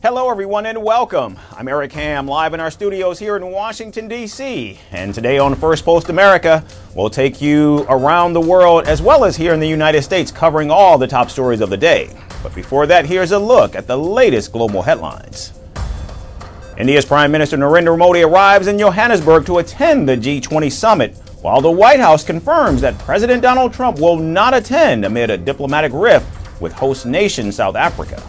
Hello everyone and welcome. I'm Eric Ham, live in our studios here in Washington, D.C. And today on Firstpost America, we'll take you around the world as well as here in the United States, covering all the top stories of the day. But before that, here's a look at the latest global headlines. India's Prime Minister Narendra Modi arrives in Johannesburg to attend the G20 summit, while the White House confirms that President Donald Trump will not attend amid a diplomatic rift with host nation South Africa.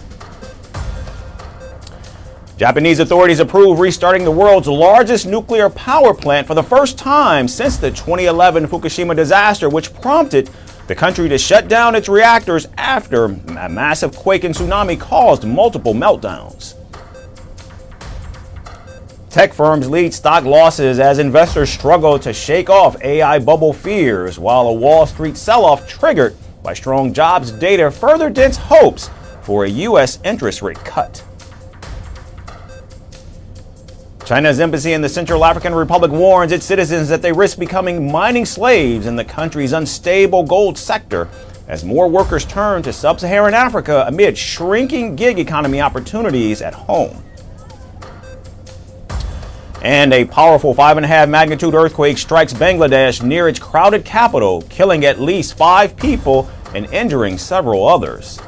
Japanese authorities approve restarting the world's largest nuclear power plant for the first time since the 2011 Fukushima disaster, which prompted the country to shut down its reactors after a massive quake and tsunami caused multiple meltdowns. Tech firms lead stock losses as investors struggle to shake off AI bubble fears, while a Wall Street sell-off triggered by strong jobs data further dents hopes for a U.S. interest rate cut. China's embassy in the Central African Republic warns its citizens that they risk becoming mining slaves in the country's unstable gold sector as more workers turn to sub-Saharan Africa amid shrinking gig economy opportunities at home. And a powerful 5.5 magnitude earthquake strikes Bangladesh near its crowded capital, killing at least 5 people and injuring several others.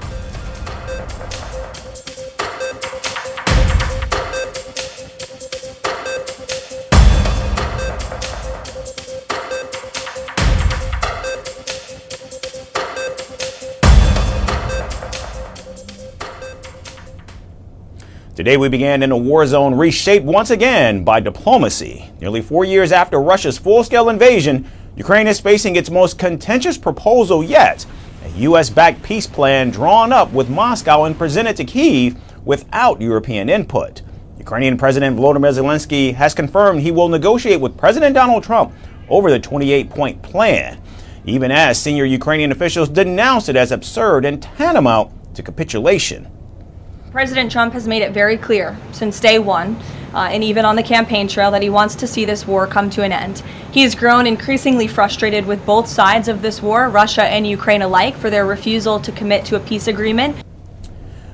Today we began in a war zone reshaped once again by diplomacy. Nearly 4 years after Russia's full-scale invasion, Ukraine is facing its most contentious proposal yet, a U.S.-backed peace plan drawn up with Moscow and presented to Kyiv without European input. Ukrainian President Volodymyr Zelensky has confirmed he will negotiate with President Donald Trump over the 28-point plan, even as senior Ukrainian officials denounced it as absurd and tantamount to capitulation. President Trump has made it very clear since day one, and even on the campaign trail, that he wants to see this war come to an end. He has grown increasingly frustrated with both sides of this war, Russia and Ukraine alike, for their refusal to commit to a peace agreement.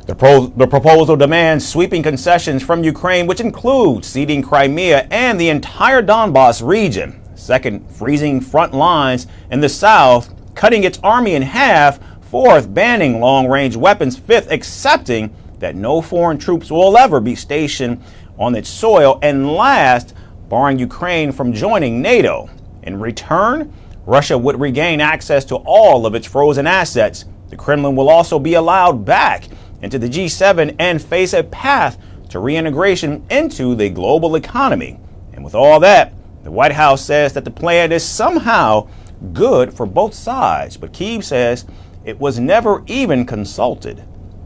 The proposal demands sweeping concessions from Ukraine, which includes ceding Crimea and the entire Donbas region. Second, freezing front lines in the south, cutting its army in half. Fourth, banning long-range weapons. Fifth, accepting that no foreign troops will ever be stationed on its soil. And last, barring Ukraine from joining NATO. In return, Russia would regain access to all of its frozen assets. The Kremlin will also be allowed back into the G7 and face a path to reintegration into the global economy. And with all that, the White House says that the plan is somehow good for both sides. But Kyiv says it was never even consulted.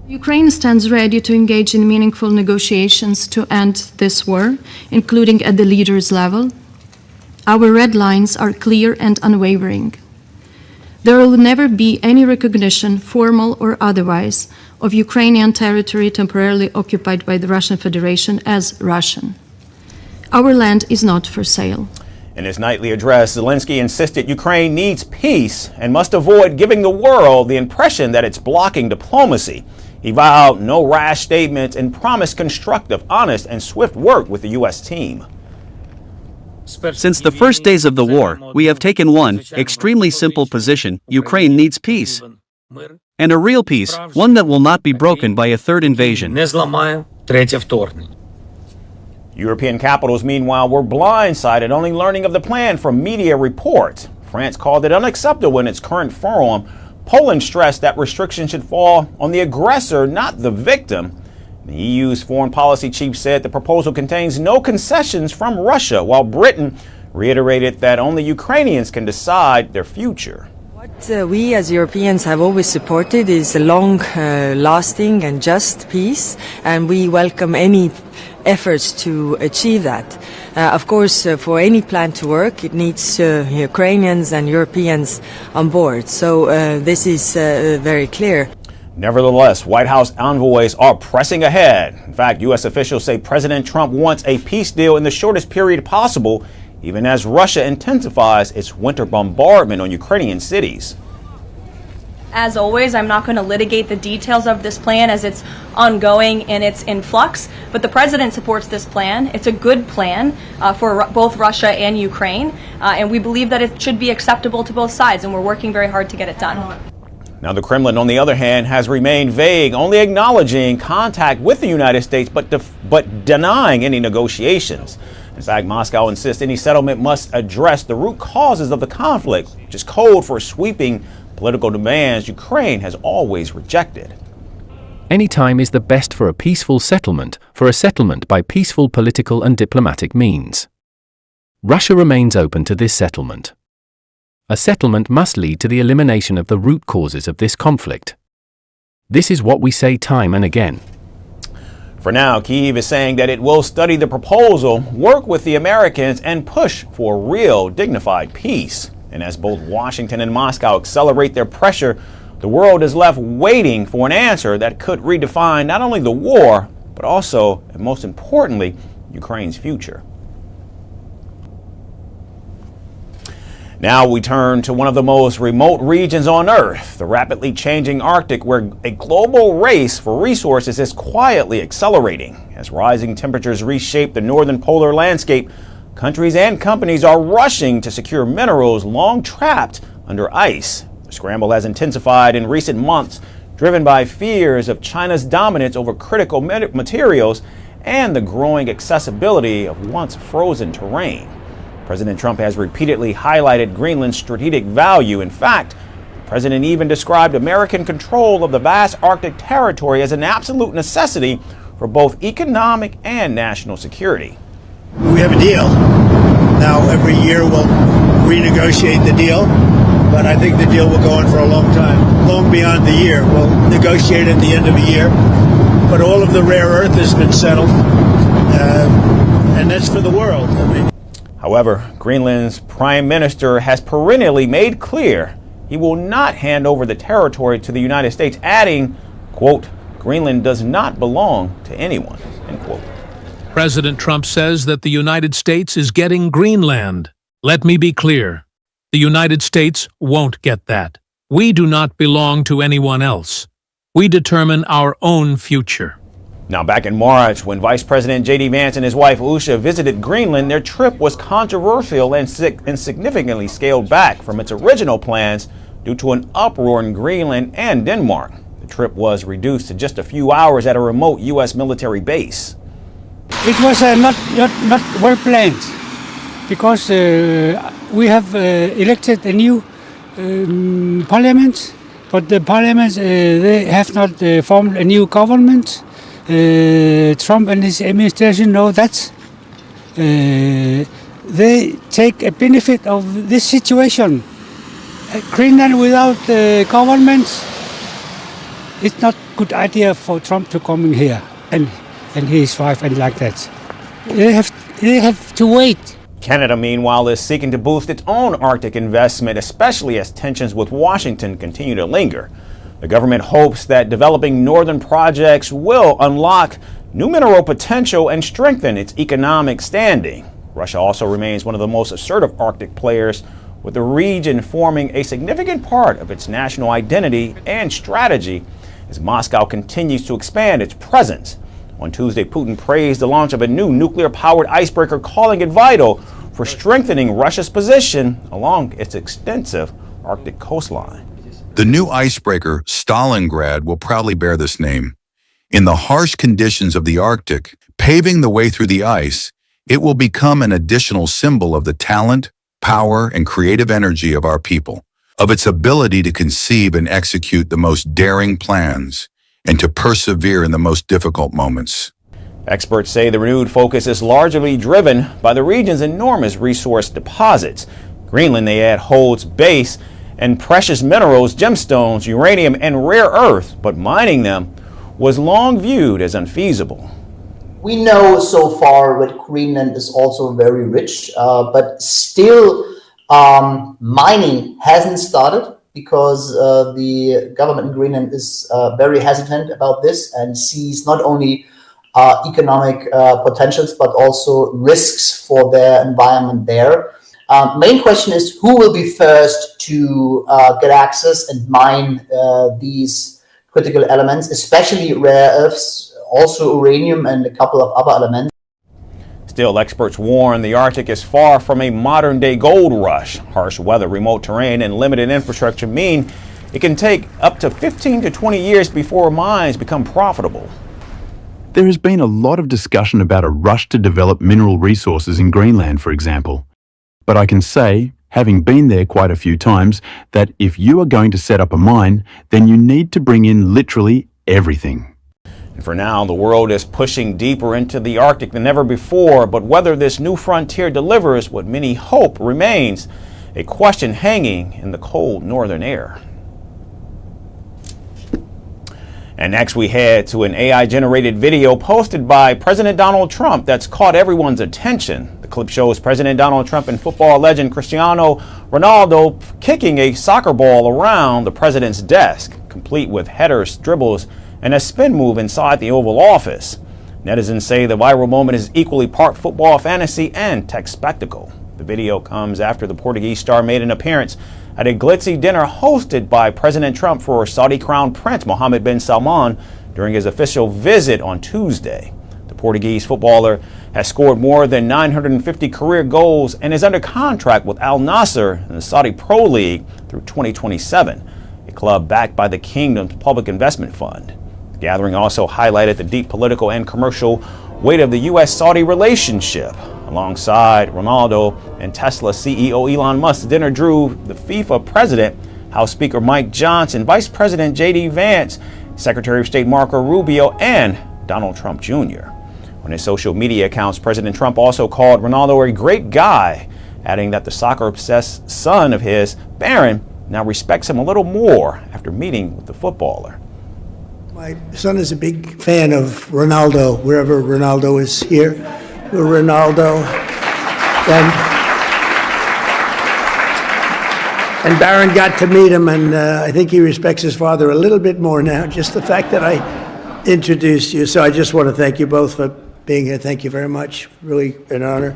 Ukraine stands ready to engage in meaningful negotiations to end this war, including at the leaders' level. Our red lines are clear and unwavering. There will never be any recognition, formal or otherwise, of Ukrainian territory temporarily occupied by the Russian Federation as Russian. Our land is not for sale. In his nightly address, Zelensky insisted Ukraine needs peace and must avoid giving the world the impression that it's blocking diplomacy. He vowed no rash statements and promised constructive, honest, and swift work with the U.S. team. Since the first days of the war, we have taken one extremely simple position: Ukraine needs peace. And a real peace, one that will not be broken by a third invasion. European capitals, meanwhile, were blindsided, only learning of the plan from media reports. France called it unacceptable in its current form. Poland stressed that restrictions should fall on the aggressor, not the victim. The EU's foreign policy chief said the proposal contains no concessions from Russia, while Britain reiterated that only Ukrainians can decide their future. What we as Europeans have always supported is a long-lasting and just peace, and we welcome any efforts to achieve that. Of course, for any plan to work, it needs Ukrainians and Europeans on board. So this is very clear. Nevertheless, White House envoys are pressing ahead. In fact, U.S. officials say President Trump wants a peace deal in the shortest period possible, even as Russia intensifies its winter bombardment on Ukrainian cities. As always, I'm not going to litigate the details of this plan as it's ongoing and it's in flux, but the president supports this plan. It's a good plan for both Russia and Ukraine, and we believe that it should be acceptable to both sides, and we're working very hard to get it done. Now, the Kremlin, on the other hand, has remained vague, only acknowledging contact with the United States, but denying any negotiations. In fact, Moscow insists any settlement must address the root causes of the conflict, which is code for sweeping political demands Ukraine has always rejected. Any time is the best for a peaceful settlement, by peaceful political and diplomatic means. Russia remains open to this settlement. A settlement must lead to the elimination of the root causes of this conflict. This is what we say time and again. For now, Kyiv is saying that it will study the proposal, work with the Americans, and push for real, dignified peace. And as both Washington and Moscow accelerate their pressure, the world is left waiting for an answer that could redefine not only the war, but also, and most importantly, Ukraine's future. Now we turn to one of the most remote regions on Earth, the rapidly changing Arctic, where a global race for resources is quietly accelerating. As rising temperatures reshape the northern polar landscape, countries and companies are rushing to secure minerals long trapped under ice. The scramble has intensified in recent months, driven by fears of China's dominance over critical materials and the growing accessibility of once frozen terrain. President Trump has repeatedly highlighted Greenland's strategic value. In fact, the president even described American control of the vast Arctic territory as an absolute necessity for both economic and national security. We have a deal. Now, every year we'll renegotiate the deal, but I think the deal will go on for a long time, long beyond the year. We'll negotiate at the end of the year, but all of the rare earth has been settled, and that's for the world. However, Greenland's prime minister has perennially made clear he will not hand over the territory to the United States, adding, quote, "Greenland does not belong to anyone," end quote. President Trump says that the United States is getting Greenland. Let me be clear. The United States won't get that. We do not belong to anyone else. We determine our own future. Now, back in March, when Vice President J.D. Vance and his wife Usha visited Greenland, their trip was controversial and significantly scaled back from its original plans due to an uproar in Greenland and Denmark. The trip was reduced to just a few hours at a remote U.S. military base. It was not well planned because we have elected a new parliament, but the parliament they have not formed a new government. Trump and his administration know that. They take a benefit of this situation. Greenland without government, it's not a good idea for Trump to come in here and his wife and like that. They have to wait. Canada, meanwhile, is seeking to boost its own Arctic investment, especially as tensions with Washington continue to linger. The government hopes that developing northern projects will unlock new mineral potential and strengthen its economic standing. Russia also remains one of the most assertive Arctic players, with the region forming a significant part of its national identity and strategy as Moscow continues to expand its presence. On Tuesday, Putin praised the launch of a new nuclear-powered icebreaker, calling it vital for strengthening Russia's position along its extensive Arctic coastline. The new icebreaker, Stalingrad, will proudly bear this name. In the harsh conditions of the Arctic, paving the way through the ice, it will become an additional symbol of the talent, power, and creative energy of our people, of its ability to conceive and execute the most daring plans, and to persevere in the most difficult moments. Experts say the renewed focus is largely driven by the region's enormous resource deposits. Greenland, they add, holds base and precious minerals, gemstones, uranium, and rare earth, but mining them was long viewed as unfeasible. We know so far that Greenland is also very rich, but still mining hasn't started because the government in Greenland is very hesitant about this and sees not only economic potentials, but also risks for their environment there. Main question is who will be first to get access and mine these critical elements, especially rare earths, also uranium and a couple of other elements. Still, experts warn the Arctic is far from a modern-day gold rush. Harsh weather, remote terrain, and limited infrastructure mean it can take up to 15 to 20 years before mines become profitable. There has been a lot of discussion about a rush to develop mineral resources in Greenland, for example. But I can say, having been there quite a few times, that if you are going to set up a mine, then you need to bring in literally everything. And for now, the world is pushing deeper into the Arctic than ever before, but whether this new frontier delivers what many hope remains a question hanging in the cold northern air. And next we head to an AI-generated video posted by President Donald Trump that's caught everyone's attention. The clip shows President Donald Trump and football legend Cristiano Ronaldo kicking a soccer ball around the president's desk, complete with headers, dribbles, and a spin move inside the Oval Office. Netizens say the viral moment is equally part football fantasy and tech spectacle. The video comes after the Portuguese star made an appearance at a glitzy dinner hosted by President Trump for Saudi Crown Prince Mohammed bin Salman during his official visit on Tuesday. The Portuguese footballer has scored more than 950 career goals and is under contract with Al Nassr in the Saudi Pro League through 2027, a club backed by the Kingdom's Public Investment Fund. The gathering also highlighted the deep political and commercial weight of the U.S.-Saudi relationship. Alongside Ronaldo and Tesla CEO Elon Musk, the dinner drew the FIFA president, House Speaker Mike Johnson, Vice President J.D. Vance, Secretary of State Marco Rubio, and Donald Trump Jr. On his social media accounts, President Trump also called Ronaldo a great guy, adding that the soccer-obsessed son of his, Barron, now respects him a little more after meeting with the footballer. My son is a big fan of Ronaldo, wherever Ronaldo is here. Ronaldo. And Barron got to meet him, and I think he respects his father a little bit more now, just the fact that I introduced you. So I just want to thank you both for being here. Thank you very much. Really an honor.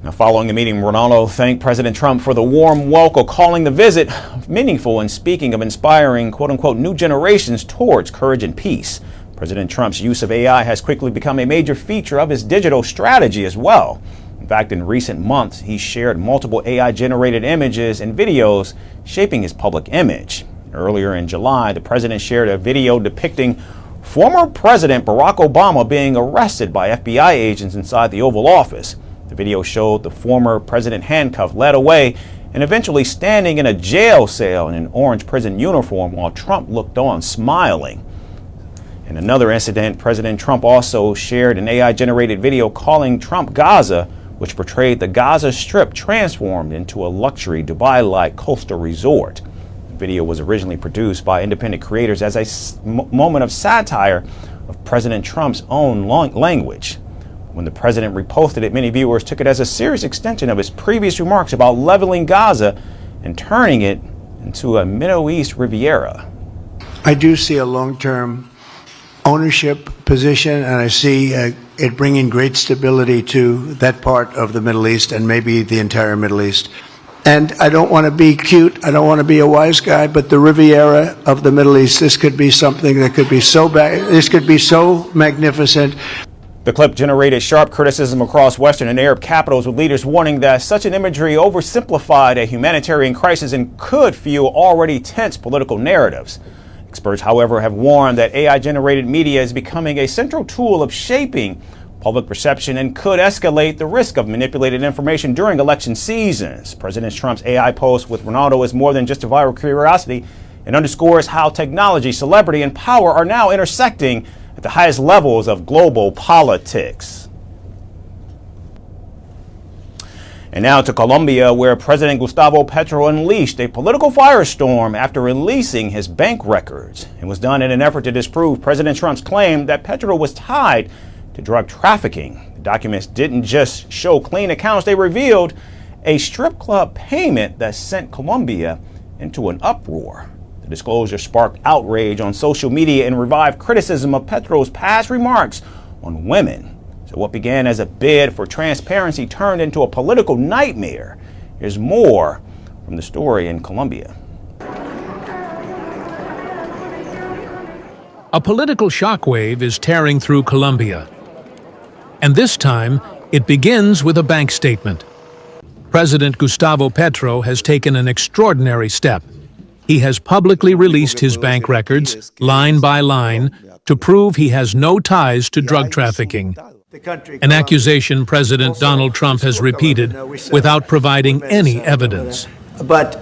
Now, following the meeting, Ronaldo thanked President Trump for the warm welcome, calling the visit meaningful and speaking of inspiring, quote-unquote, new generations towards courage and peace. President Trump's use of AI has quickly become a major feature of his digital strategy as well. In fact, in recent months, he shared multiple AI-generated images and videos shaping his public image. Earlier in July, the president shared a video depicting former President Barack Obama being arrested by FBI agents inside the Oval Office. The video showed the former president handcuffed, led away, and eventually standing in a jail cell in an orange prison uniform while Trump looked on, smiling. In another incident, President Trump also shared an AI-generated video calling Trump Gaza, which portrayed the Gaza Strip transformed into a luxury Dubai-like coastal resort. The video was originally produced by independent creators as a moment of satire of President Trump's own language. When the president reposted it, many viewers took it as a serious extension of his previous remarks about leveling Gaza and turning it into a Middle East Riviera. I do see a long-term ownership position, and I see it bringing great stability to that part of the Middle East and maybe the entire Middle East. And I don't want to be cute, I don't want to be a wise guy, but the Riviera of the Middle East, this could be something that could be so bad, this could be so magnificent. The clip generated sharp criticism across Western and Arab capitals, with leaders warning that such an imagery oversimplified a humanitarian crisis and could fuel already tense political narratives. Experts, however, have warned that AI-generated media is becoming a central tool of shaping public perception and could escalate the risk of manipulated information during election seasons. President Trump's AI post with Ronaldo is more than just a viral curiosity. It underscores how technology, celebrity, and power are now intersecting at the highest levels of global politics. And now to Colombia, where President Gustavo Petro unleashed a political firestorm after releasing his bank records. It was done in an effort to disprove President Trump's claim that Petro was tied to drug trafficking. The documents didn't just show clean accounts, they revealed a strip club payment that sent Colombia into an uproar. The disclosure sparked outrage on social media and revived criticism of Petro's past remarks on women. So what began as a bid for transparency turned into a political nightmare. Here's more from the story in Colombia. A political shockwave is tearing through Colombia. And this time, it begins with a bank statement. President Gustavo Petro has taken an extraordinary step. He has publicly released his bank records, line by line, to prove he has no ties to drug trafficking. An accusation President Donald Trump has repeated without providing any evidence. But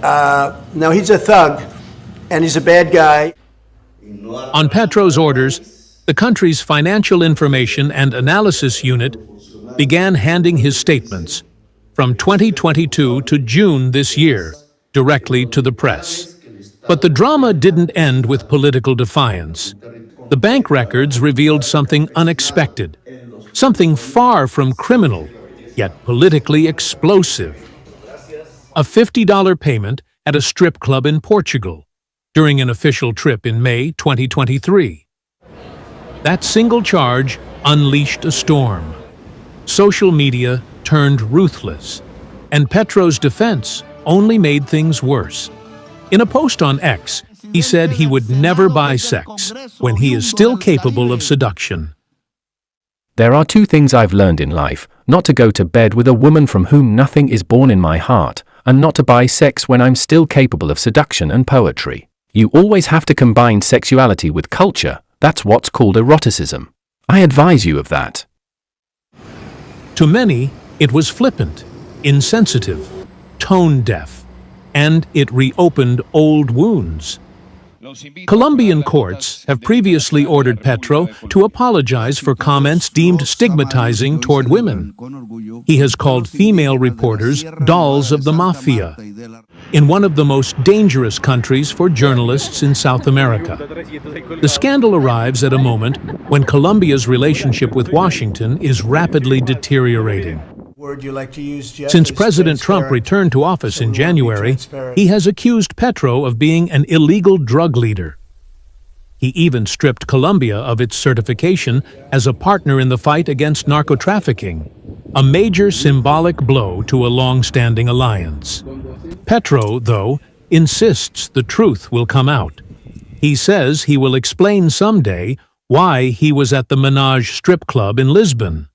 now he's a thug, and he's a bad guy. On Petro's orders, the country's Financial Information and Analysis Unit began handing his statements from 2022 to June this year directly to the press. But the drama didn't end with political defiance. The bank records revealed something unexpected, something far from criminal, yet politically explosive. A $50 payment at a strip club in Portugal during an official trip in May 2023. That single charge unleashed a storm. Social media turned ruthless, and Petro's defense only made things worse. In a post on X, he said he would never buy sex when he is still capable of seduction. There are two things I've learned in life: not to go to bed with a woman from whom nothing is born in my heart, and not to buy sex when I'm still capable of seduction and poetry. You always have to combine sexuality with culture. That's what's called eroticism. I advise you of that. To many, it was flippant, insensitive, tone-deaf, and it reopened old wounds. Colombian courts have previously ordered Petro to apologize for comments deemed stigmatizing toward women. He has called female reporters dolls of the mafia, in one of the most dangerous countries for journalists in South America. The scandal arrives at a moment when Colombia's relationship with Washington is rapidly deteriorating. Since President Trump returned to office in January, he has accused Petro of being an illegal drug leader. He even stripped Colombia of its certification as a partner in the fight against narco-trafficking, a major symbolic blow to a long-standing alliance. Petro, though, insists the truth will come out. He says he will explain someday why he was at the Menage strip club in Lisbon.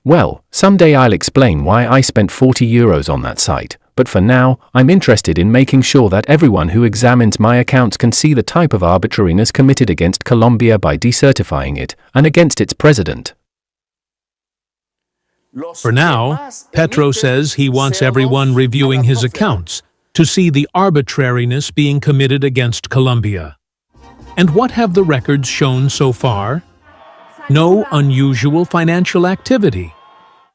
Well, someday I'll explain why I spent €40 on that site, but for now, I'm interested in making sure that everyone who examines my accounts can see the type of arbitrariness committed against Colombia by decertifying it, and against its president. For now, Petro says he wants everyone reviewing his accounts to see the arbitrariness being committed against Colombia. And what have the records shown so far? No unusual financial activity,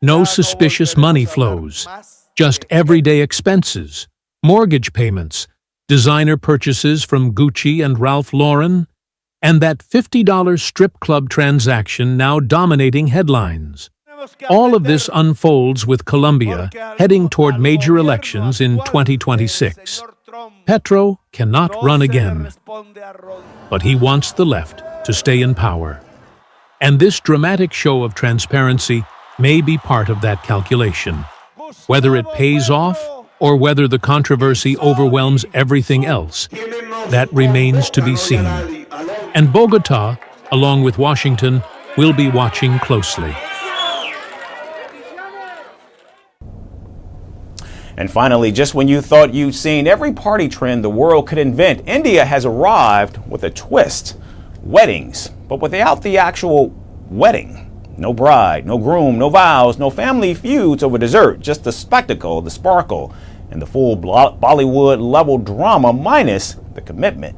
no suspicious money flows, just everyday expenses, mortgage payments, designer purchases from Gucci and Ralph Lauren, and that $50 strip club transaction now dominating headlines. All of this unfolds with Colombia heading toward major elections in 2026. Petro cannot run again, but he wants the left to stay in power. And this dramatic show of transparency may be part of that calculation. Whether it pays off or whether the controversy overwhelms everything else, that remains to be seen. And Bogota, along with Washington, will be watching closely. And finally, just when you thought you'd seen every party trend the world could invent, India has arrived with a twist. Weddings, but without the actual wedding. No bride, no groom, no vows, no family feuds over dessert, just the spectacle, the sparkle, and the full Bollywood-level drama minus the commitment.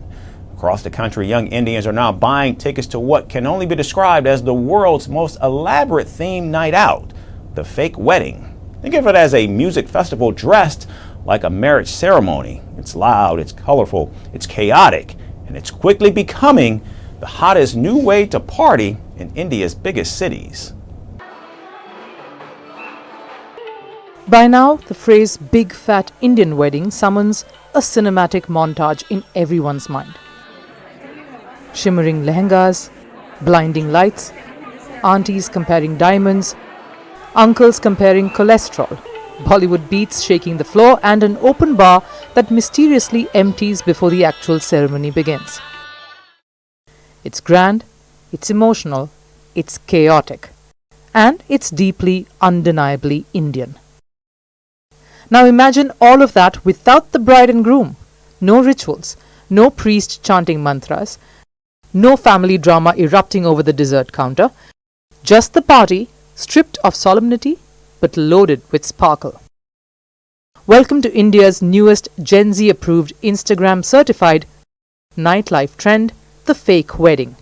Across the country, young Indians are now buying tickets to what can only be described as the world's most elaborate themed night out, the fake wedding. Think of it as a music festival dressed like a marriage ceremony. It's loud, it's colorful, it's chaotic, and it's quickly becoming the hottest new way to party in India's biggest cities. By now, the phrase big fat Indian wedding summons a cinematic montage in everyone's mind. Shimmering lehengas, blinding lights, aunties comparing diamonds, uncles comparing cholesterol, Bollywood beats shaking the floor, and an open bar that mysteriously empties before the actual ceremony begins. It's grand, it's emotional, it's chaotic, and it's deeply, undeniably Indian. Now imagine all of that without the bride and groom. No rituals, no priest chanting mantras, no family drama erupting over the dessert counter, just the party, stripped of solemnity but loaded with sparkle. Welcome to India's newest Gen Z approved Instagram certified nightlife trend, the fake wedding.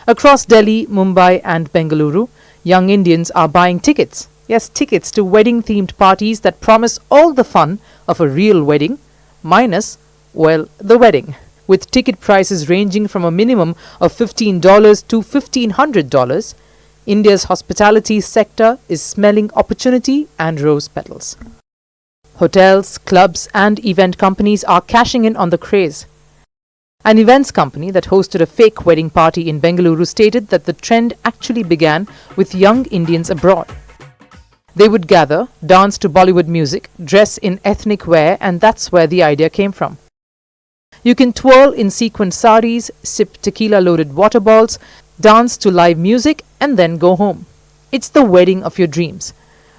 Across Delhi, Mumbai and Bengaluru, young Indians are buying tickets. Yes, tickets to wedding-themed parties that promise all the fun of a real wedding, minus, well, the wedding, with ticket prices ranging from a minimum of $15 to $1,500, India's hospitality sector is smelling opportunity and rose petals. Hotels, clubs and event companies are cashing in on the craze. An events company that hosted a fake wedding party in Bengaluru stated that the trend actually began with young Indians abroad. They would gather, dance to Bollywood music, dress in ethnic wear, and that's where the idea came from. You can twirl in sequined saris, sip tequila-loaded water balls, dance to live music, and then go home. It's the wedding of your dreams,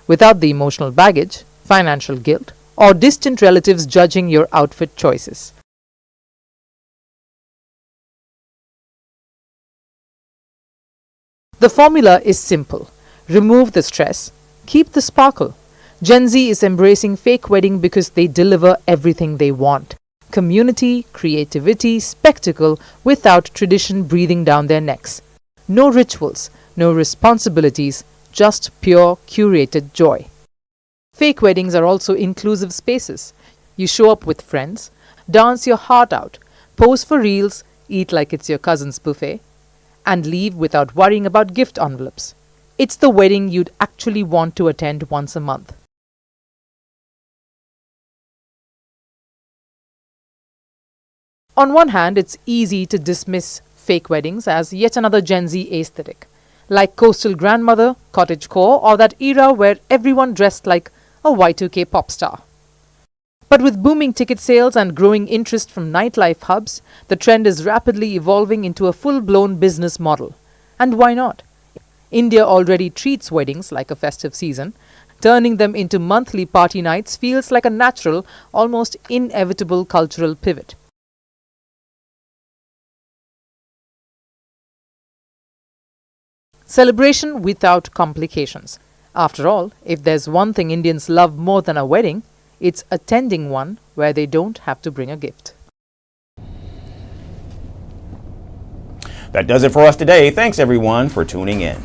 without the emotional baggage, financial guilt, or distant relatives judging your outfit choices. The formula is simple. Remove the stress, keep the sparkle. Gen Z is embracing fake wedding because they deliver everything they want. Community, creativity, spectacle without tradition breathing down their necks. No rituals, no responsibilities, just pure curated joy. Fake weddings are also inclusive spaces. You show up with friends, dance your heart out, pose for reels, eat like it's your cousin's buffet, and leave without worrying about gift envelopes. It's the wedding you'd actually want to attend once a month. On one hand, it's easy to dismiss fake weddings as yet another Gen Z aesthetic, like coastal grandmother, cottagecore, or that era where everyone dressed like a Y2K pop star. But with booming ticket sales and growing interest from nightlife hubs, the trend is rapidly evolving into a full-blown business model. And why not? India already treats weddings like a festive season. Turning them into monthly party nights feels like a natural, almost inevitable cultural pivot. Celebration without complications. After all, if there's one thing Indians love more than a wedding, it's attending one where they don't have to bring a gift. That does it for us today. Thanks everyone for tuning in.